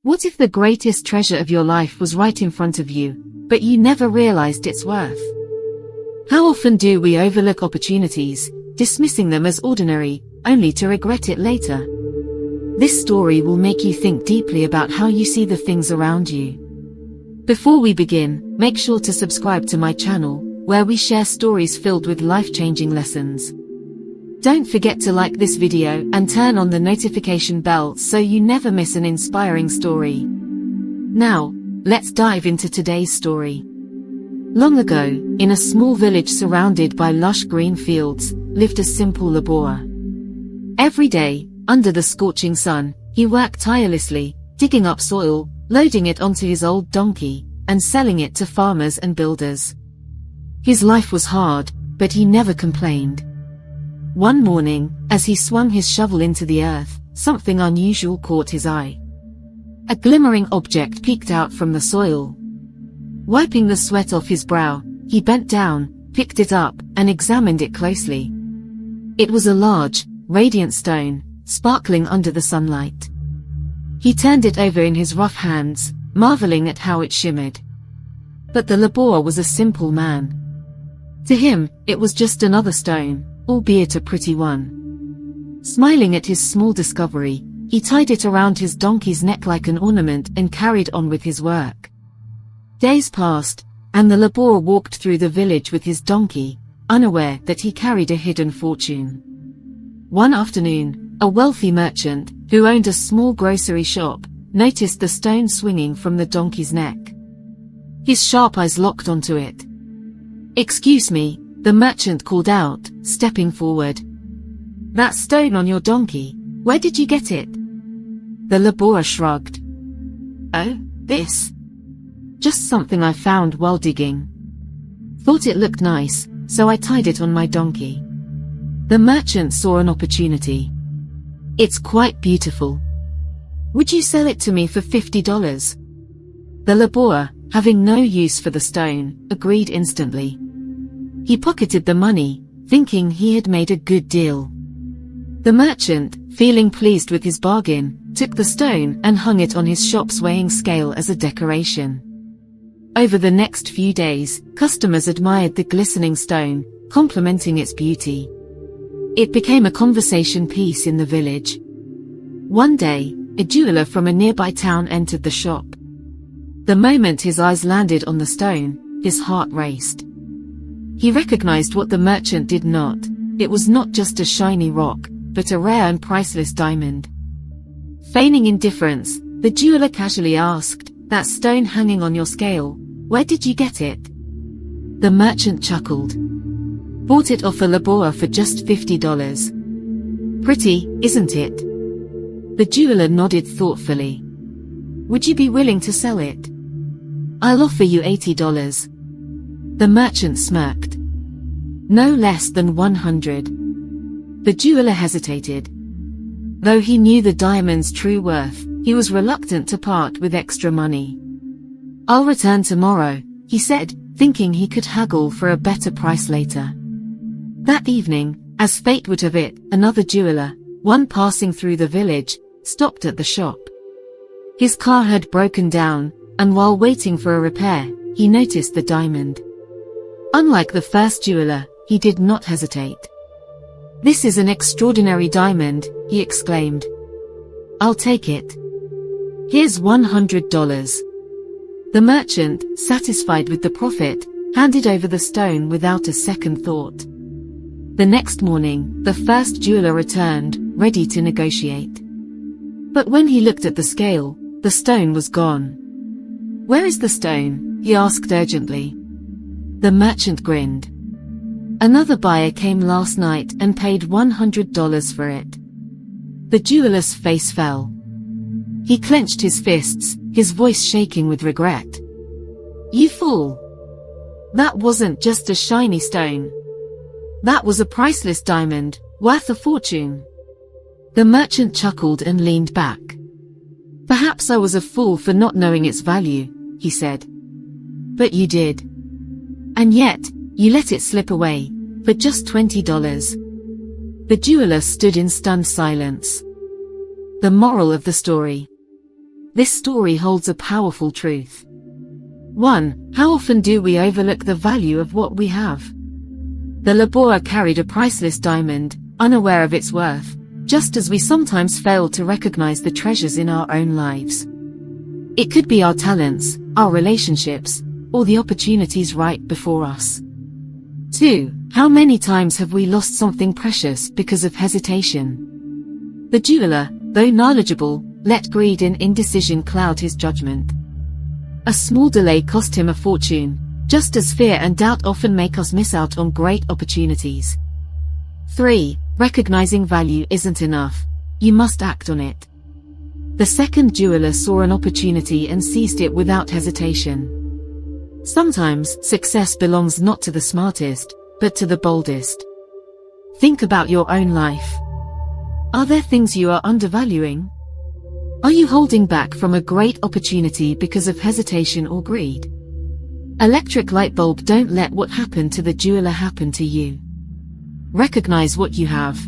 What if the greatest treasure of your life was right in front of you, but you never realized its worth? How often do we overlook opportunities, dismissing them as ordinary, only to regret it later? This story will make you think deeply about how you see the things around you. Before we begin, make sure to subscribe to my channel, where we share stories filled with life-changing lessons. Don't forget to like this video and turn on the notification bell so you never miss an inspiring story. Now, let's dive into today's story. Long ago, in a small village surrounded by lush green fields, lived a simple laborer. Every day, under the scorching sun, he worked tirelessly, digging up soil, loading it onto his old donkey, and selling it to farmers and builders. His life was hard, but he never complained. One morning, as he swung his shovel into the earth, something unusual caught his eye. A glimmering object peeked out from the soil. Wiping the sweat off his brow, he bent down, picked it up, and examined it closely. It was a large, radiant stone, sparkling under the sunlight. He turned it over in his rough hands, marveling at how it shimmered. But the laborer was a simple man. To him, it was just another stone, albeit a pretty one. Smiling at his small discovery, he tied it around his donkey's neck like an ornament and carried on with his work. Days passed, and the laborer walked through the village with his donkey, unaware that he carried a hidden fortune. One afternoon, a wealthy merchant, who owned a small grocery shop, noticed the stone swinging from the donkey's neck. His sharp eyes locked onto it. "Excuse me," the merchant called out, stepping forward. "That stone on your donkey, where did you get it?" The laborer shrugged. "Oh, this? Just something I found while digging. Thought it looked nice, so I tied it on my donkey." The merchant saw an opportunity. "It's quite beautiful. Would you sell it to me for $50? The laborer, having no use for the stone, agreed instantly. He pocketed the money, thinking he had made a good deal. The merchant, feeling pleased with his bargain, took the stone and hung it on his shop's weighing scale as a decoration. Over the next few days, customers admired the glistening stone, complimenting its beauty. It became a conversation piece in the village. One day, a jeweler from a nearby town entered the shop. The moment his eyes landed on the stone, his heart raced. He recognized what the merchant did not. It was not just a shiny rock, but a rare and priceless diamond. Feigning indifference, the jeweler casually asked, "That stone hanging on your scale, where did you get it?" The merchant chuckled. "Bought it off a laborer for just $50. Pretty, isn't it?" The jeweler nodded thoughtfully. "Would you be willing to sell it?" "I'll offer you $80. The merchant smirked. "No less than 100. The jeweler hesitated. Though he knew the diamond's true worth, he was reluctant to part with extra money. "I'll return tomorrow," he said, thinking he could haggle for a better price later. That evening, as fate would have it, another jeweler, one passing through the village, stopped at the shop. His car had broken down, and while waiting for a repair, he noticed the diamond. Unlike the first jeweler, he did not hesitate. "This is an extraordinary diamond," he exclaimed. "I'll take it. Here's $100. The merchant, satisfied with the profit, handed over the stone without a second thought. The next morning, the first jeweler returned, ready to negotiate. But when he looked at the scale, the stone was gone. "Where is the stone?" he asked urgently. The merchant grinned. "Another buyer came last night and paid $100 for it." The jeweler's face fell. He clenched his fists, his voice shaking with regret. "You fool! That wasn't just a shiny stone. That was a priceless diamond, worth a fortune." The merchant chuckled and leaned back. "Perhaps I was a fool for not knowing its value," he said. "But you did. And yet, you let it slip away, for just $20. The jeweler stood in stunned silence. The moral of the story. This story holds a powerful truth. 1. How often do we overlook the value of what we have? The laborer carried a priceless diamond, unaware of its worth, just as we sometimes fail to recognize the treasures in our own lives. It could be our talents, our relationships, or the opportunities right before us. 2. How many times have we lost something precious because of hesitation? The jeweler, though knowledgeable, let greed and indecision cloud his judgment. A small delay cost him a fortune, just as fear and doubt often make us miss out on great opportunities. 3. Recognizing value isn't enough. You must act on it. The second jeweler saw an opportunity and seized it without hesitation. Sometimes, success belongs not to the smartest, but to the boldest. Think about your own life. Are there things you are undervaluing? Are you holding back from a great opportunity because of hesitation or greed? Electric light bulb, don't let what happened to the jeweler happen to you. Recognize what you have.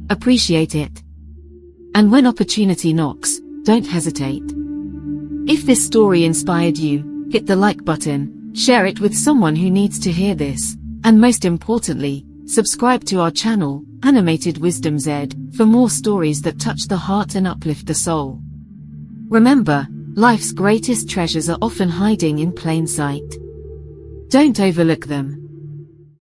Appreciate it. And when opportunity knocks, don't hesitate. If this story inspired you, hit the like button, share it with someone who needs to hear this, and most importantly, subscribe to our channel, Animated Wisdom Z, for more stories that touch the heart and uplift the soul. Remember, life's greatest treasures are often hiding in plain sight. Don't overlook them.